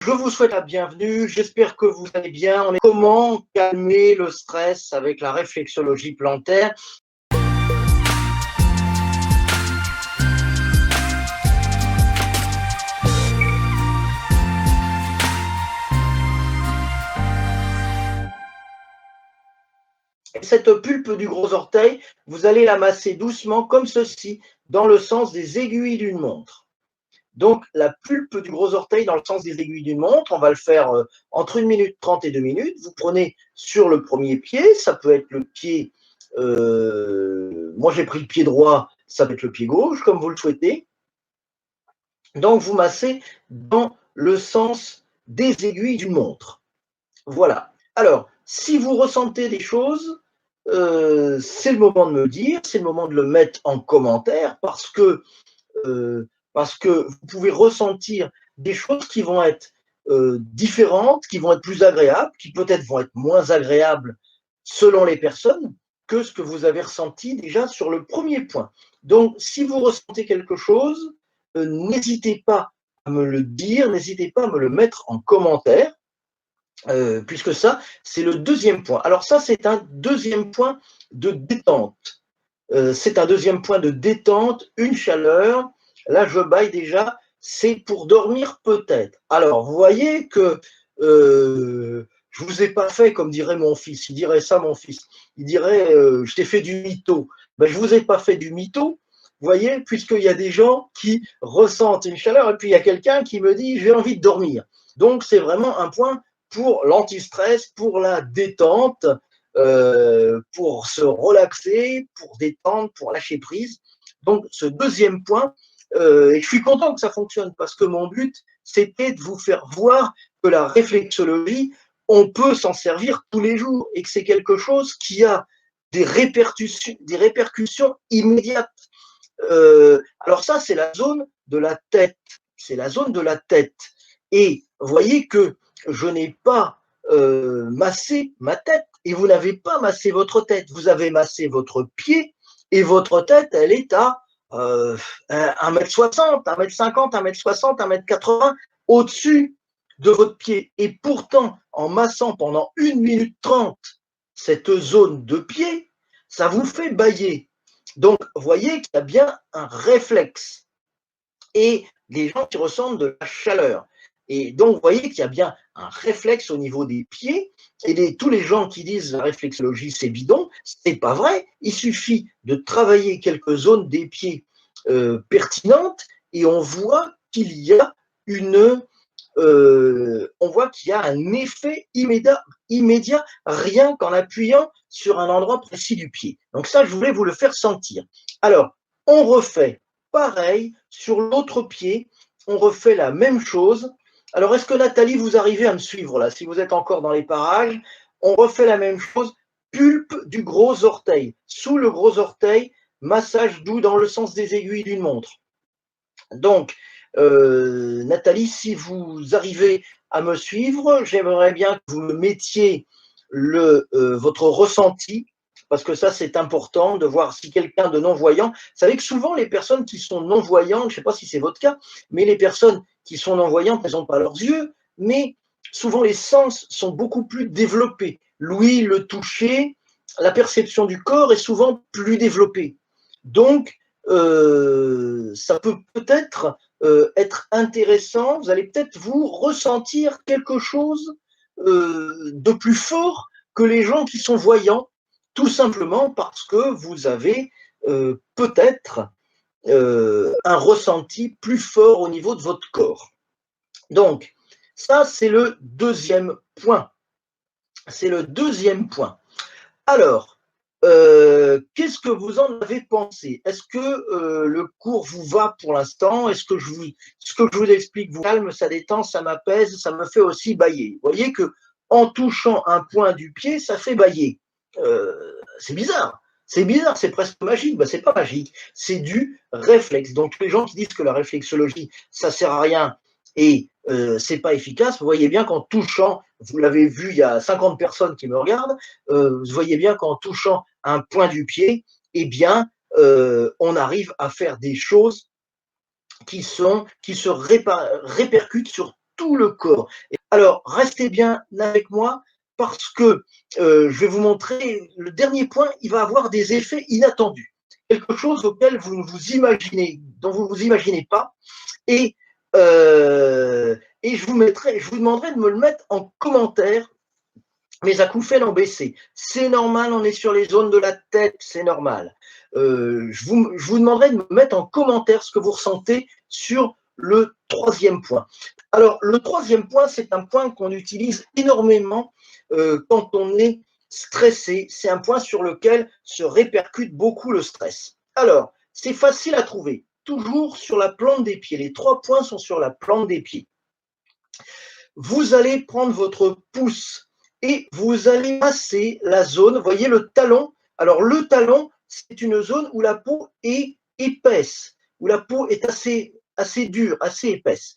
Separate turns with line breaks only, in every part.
Je vous souhaite la bienvenue, j'espère que vous allez bien. On est comment calmer le stress avec la réflexologie plantaire. Cette pulpe du gros orteil, vous allez la masser doucement comme ceci, dans le sens des aiguilles d'une montre. Donc, la pulpe du gros orteil dans le sens des aiguilles d'une montre, on va le faire entre 1 minute 30 et 2 minutes. Vous prenez sur le premier pied, ça peut être le pied, moi j'ai pris le pied droit, ça peut être le pied gauche, comme vous le souhaitez. Donc, vous massez dans le sens des aiguilles d'une montre. Voilà. Alors, si vous ressentez des choses, c'est le moment de me le dire, c'est le moment de le mettre en commentaire parce que vous pouvez ressentir des choses qui vont être différentes, qui vont être plus agréables, qui peut-être vont être moins agréables selon les personnes que ce que vous avez ressenti déjà sur le premier point. Donc, si vous ressentez quelque chose, n'hésitez pas à me le dire, n'hésitez pas à me le mettre en commentaire, puisque ça, c'est le deuxième point. Alors ça, c'est un deuxième point de détente. C'est un deuxième point de détente, une chaleur. Là, je baille déjà, c'est pour dormir peut-être. Alors, vous voyez que je ne vous ai pas fait, comme dirait mon fils, il dirait ça mon fils, il dirait je t'ai fait du mytho. Ben, je ne vous ai pas fait du mytho, vous voyez, puisqu'il y a des gens qui ressentent une chaleur et puis il y a quelqu'un qui me dit j'ai envie de dormir. Donc, c'est vraiment un point pour l'antistress, pour la détente, pour se relaxer, pour détendre, pour lâcher prise. Donc, ce deuxième point, et je suis content que ça fonctionne parce que mon but, c'était de vous faire voir que la réflexologie, on peut s'en servir tous les jours et que c'est quelque chose qui a des répercussions immédiates. Alors ça, c'est la zone de la tête. C'est la zone de la tête. Et vous voyez que je n'ai pas massé ma tête et vous n'avez pas massé votre tête. Vous avez massé votre pied et votre tête, elle est à 1m60, 1m50, 1m60, 1m80 au-dessus de votre pied. Et pourtant, en massant pendant 1 minute 30 cette zone de pied, ça vous fait bâiller. Donc, vous voyez qu'il y a bien un réflexe et les gens qui ressentent de la chaleur. Et donc, vous voyez qu'il y a bien un réflexe au niveau des pieds. Et tous les gens qui disent la réflexologie, c'est bidon, c'est pas vrai. Il suffit de travailler quelques zones des pieds pertinentes et on voit qu'il y a un effet immédiat rien qu'en appuyant sur un endroit précis du pied. Donc ça, je voulais vous le faire sentir. Alors, on refait pareil sur l'autre pied, on refait la même chose. Alors, est-ce que Nathalie, vous arrivez à me suivre là? Si vous êtes encore dans les parages, on refait la même chose, pulpe du gros orteil, sous le gros orteil, massage doux dans le sens des aiguilles d'une montre. Donc, Nathalie, si vous arrivez à me suivre, j'aimerais bien que vous me mettiez votre ressenti, parce que ça, c'est important de voir si quelqu'un de non-voyant, vous savez que souvent, les personnes qui sont non-voyantes, je ne sais pas si c'est votre cas, mais les personnes qui sont non-voyantes, elles n'ont pas leurs yeux, mais souvent, les sens sont beaucoup plus développés. L'ouïe, le toucher, la perception du corps est souvent plus développée. Donc, ça peut peut-être être intéressant, vous allez peut-être vous ressentir quelque chose de plus fort que les gens qui sont voyants, tout simplement parce que vous avez peut-être un ressenti plus fort au niveau de votre corps. Donc, ça, c'est le deuxième point. C'est le deuxième point. Alors, qu'est-ce que vous en avez pensé? Est-ce que le cours vous va pour l'instant? Est-ce que ce que je vous explique vous calme, ça détend, ça m'apaise, ça me fait aussi bâiller? Vous voyez que en touchant un point du pied, ça fait bâiller. C'est bizarre. C'est bizarre, c'est presque magique. Ben, c'est pas magique, c'est du réflexe. Donc les gens qui disent que la réflexologie, ça sert à rien et c'est pas efficace, vous voyez bien qu'en touchant, vous l'avez vu, il y a 50 personnes qui me regardent, vous voyez bien qu'en touchant un point du pied, eh bien, on arrive à faire des choses qui se répercutent sur tout le corps. Alors, restez bien avec moi parce que je vais vous montrer, le dernier point, il va avoir des effets inattendus. Quelque chose auquel vous ne vous imaginez, dont vous ne vous imaginez pas. Et, je vous demanderai de me le mettre en commentaire. Mes acouphènes ont baissé. C'est normal, on est sur les zones de la tête, c'est normal. Je vous demanderai de me mettre en commentaire ce que vous ressentez sur le troisième point. Alors, le troisième point, c'est un point qu'on utilise énormément quand on est stressé. C'est un point sur lequel se répercute beaucoup le stress. Alors, c'est facile à trouver. Toujours sur la plante des pieds. Les 3 points sont sur la plante des pieds. Vous allez prendre votre pouce et vous allez masser la zone. Vous voyez le talon. Alors, le talon, c'est une zone où la peau est épaisse, où la peau est assez dure, assez épaisse.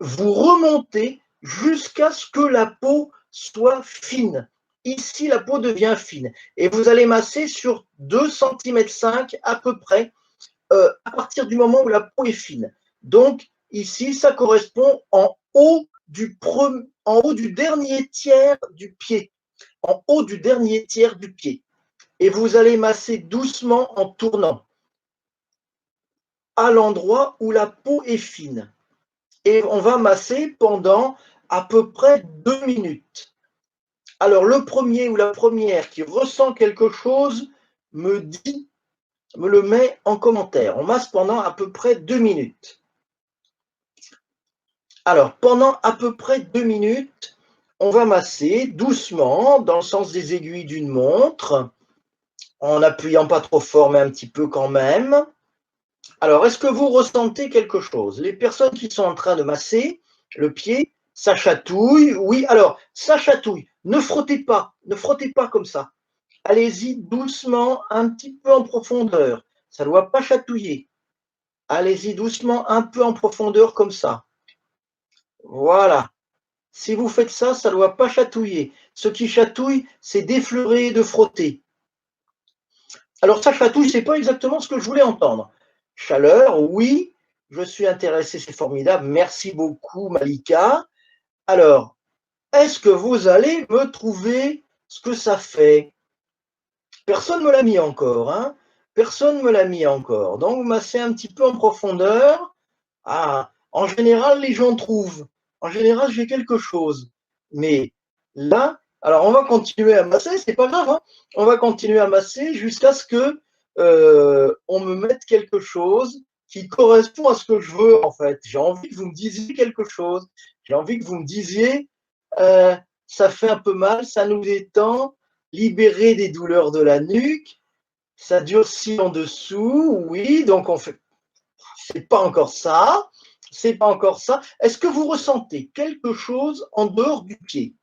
Vous remontez jusqu'à ce que la peau soit fine. Ici, la peau devient fine. Et vous allez masser sur 2,5 cm à peu près, à partir du moment où la peau est fine. Donc, ici, ça correspond en haut du dernier tiers du pied. En haut du dernier tiers du pied. Et vous allez masser doucement en tournant à l'endroit où la peau est fine. Et on va masser pendant à peu près 2 minutes. Alors, le premier ou la première qui ressent quelque chose me le met en commentaire. On masse pendant à peu près 2 minutes. Alors, pendant à peu près 2 minutes, on va masser doucement dans le sens des aiguilles d'une montre, en n'appuyant pas trop fort, mais un petit peu quand même. Alors, est-ce que vous ressentez quelque chose? Les personnes qui sont en train de masser le pied, ça chatouille. Oui, alors, ça chatouille. Ne frottez pas comme ça. Allez-y doucement, un petit peu en profondeur. Ça ne doit pas chatouiller. Allez-y doucement, un peu en profondeur comme ça. Voilà. Si vous faites ça, ça ne doit pas chatouiller. Ce qui chatouille, c'est d'effleurer et de frotter. Alors ça chatouille, ce n'est pas exactement ce que je voulais entendre. Chaleur, oui, je suis intéressé, c'est formidable. Merci beaucoup, Malika. Alors, est-ce que vous allez me trouver ce que ça fait? Personne ne me l'a mis encore, hein? Personne ne me l'a mis encore. Donc, vous massez un petit peu en profondeur. Ah, en général, les gens trouvent. En général, j'ai quelque chose. Mais là, alors on va continuer à masser, c'est pas grave, hein. On va continuer à masser jusqu'à ce que on me mette quelque chose qui correspond à ce que je veux, en fait. J'ai envie que vous me disiez quelque chose. J'ai envie que vous me disiez ça fait un peu mal, ça nous détend, libérer des douleurs de la nuque, ça durcit en dessous, oui, donc on fait. C'est pas encore ça. C'est pas encore ça. Est-ce que vous ressentez quelque chose en dehors du pied?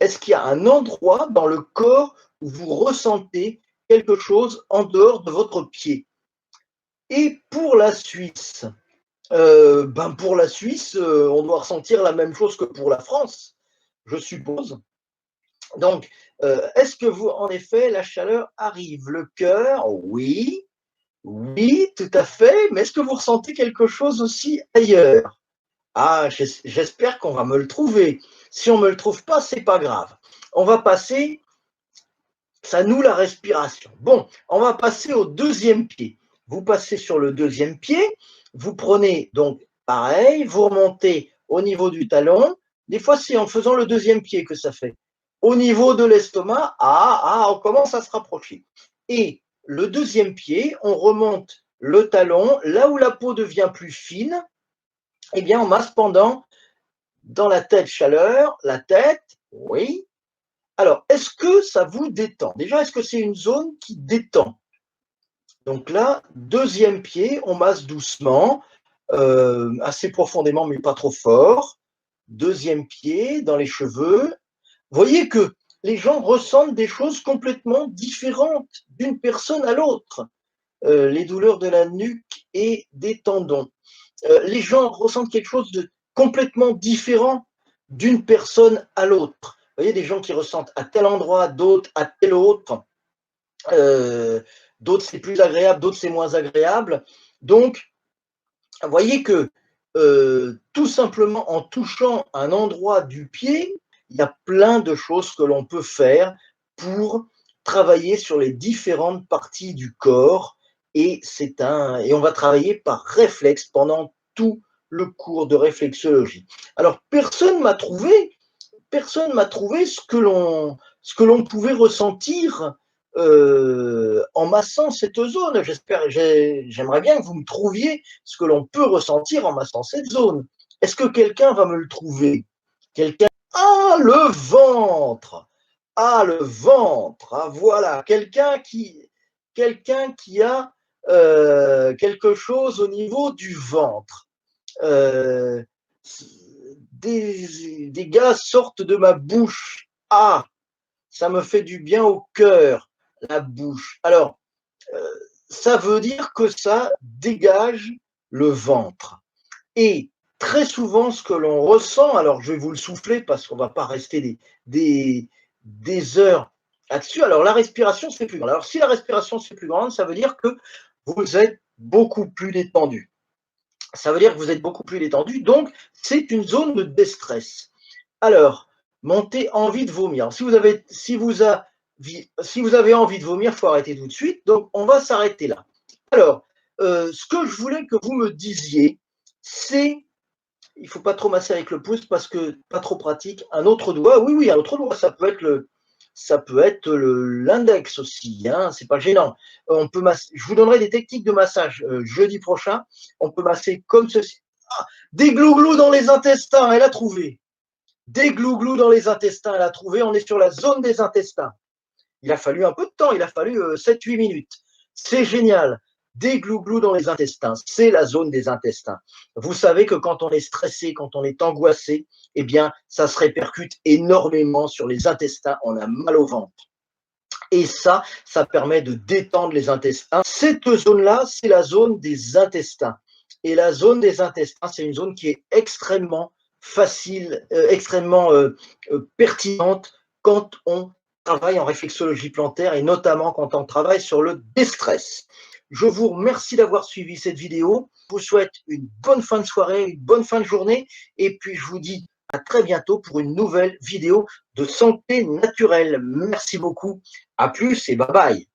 Est-ce qu'il y a un endroit dans le corps où vous ressentez quelque chose en dehors de votre pied? Et pour la Suisse, pour la Suisse, on doit ressentir la même chose que pour la France, je suppose. Donc, est-ce que vous, en effet, la chaleur arrive? Le cœur, oui. Oui, tout à fait. Mais est-ce que vous ressentez quelque chose aussi ailleurs? Ah, j'espère qu'on va me le trouver. Si on ne me le trouve pas, c'est pas grave. On va passer, ça noue la respiration. Bon, on va passer au deuxième pied. Vous passez sur le deuxième pied, vous prenez donc pareil, vous remontez au niveau du talon. Des fois, c'est en faisant le deuxième pied que ça fait. Au niveau de l'estomac, on commence à se rapprocher. Et le deuxième pied, on remonte le talon, là où la peau devient plus fine, eh bien, on masse pendant dans la tête chaleur, la tête, oui. Alors, est-ce que ça vous détend? Déjà, est-ce que c'est une zone qui détend? Donc là, deuxième pied, on masse doucement, assez profondément, mais pas trop fort. Deuxième pied, dans les cheveux. Vous voyez que les gens ressentent des choses complètement différentes d'une personne à l'autre. Les douleurs de la nuque et des tendons. Les gens ressentent quelque chose de complètement différent d'une personne à l'autre. Vous voyez, des gens qui ressentent à tel endroit, d'autres à tel autre. D'autres c'est plus agréable, d'autres c'est moins agréable. Donc, vous voyez que tout simplement en touchant un endroit du pied, il y a plein de choses que l'on peut faire pour travailler sur les différentes parties du corps et on va travailler par réflexe pendant tout le cours de réflexologie. Alors personne m'a trouvé ce que l'on pouvait ressentir en massant cette zone. J'aimerais bien que vous me trouviez ce que l'on peut ressentir en massant cette zone. Est-ce que quelqu'un va me le trouver? Quelqu'un? Ah, le ventre! Ah, le ventre! Ah, voilà, quelqu'un qui a quelque chose au niveau du ventre. Euh, des gaz sortent de ma bouche. Ah, ça me fait du bien au cœur, la bouche. Alors, euh, ça veut dire que ça dégage le ventre. Et très souvent, ce que l'on ressent, alors je vais vous le souffler parce qu'on ne va pas rester des heures là-dessus. Alors, la respiration, c'est plus grand. Alors, si la respiration, c'est plus grande, ça veut dire que vous êtes beaucoup plus détendu. Ça veut dire que vous êtes beaucoup plus détendu, donc c'est une zone de déstress. Alors, montez envie de vomir. Si vous avez envie de vomir, il faut arrêter tout de suite. Donc, on va s'arrêter là. Alors, ce que je voulais que vous me disiez, c'est, il ne faut pas trop masser avec le pouce parce que pas trop pratique. Un autre doigt, oui, un autre doigt, ça peut être l'index aussi, hein, c'est pas gênant. On peut je vous donnerai des techniques de massage jeudi prochain. On peut masser comme ceci. Ah, des glouglous dans les intestins, elle a trouvé. Des glouglous dans les intestins, elle a trouvé. On est sur la zone des intestins. Il a fallu un peu de temps, il a fallu 7-8 minutes. C'est génial. Des glouglous dans les intestins, c'est la zone des intestins. Vous savez que quand on est stressé, quand on est angoissé, eh bien, ça se répercute énormément sur les intestins. On a mal au ventre. Et ça permet de détendre les intestins. Cette zone-là, c'est la zone des intestins. Et la zone des intestins, c'est une zone qui est extrêmement facile, extrêmement pertinente quand on travaille en réflexologie plantaire et notamment quand on travaille sur le déstress. Je vous remercie d'avoir suivi cette vidéo. Je vous souhaite une bonne fin de soirée, une bonne fin de journée et puis je vous dis à très bientôt pour une nouvelle vidéo de santé naturelle. Merci beaucoup. À plus et bye bye.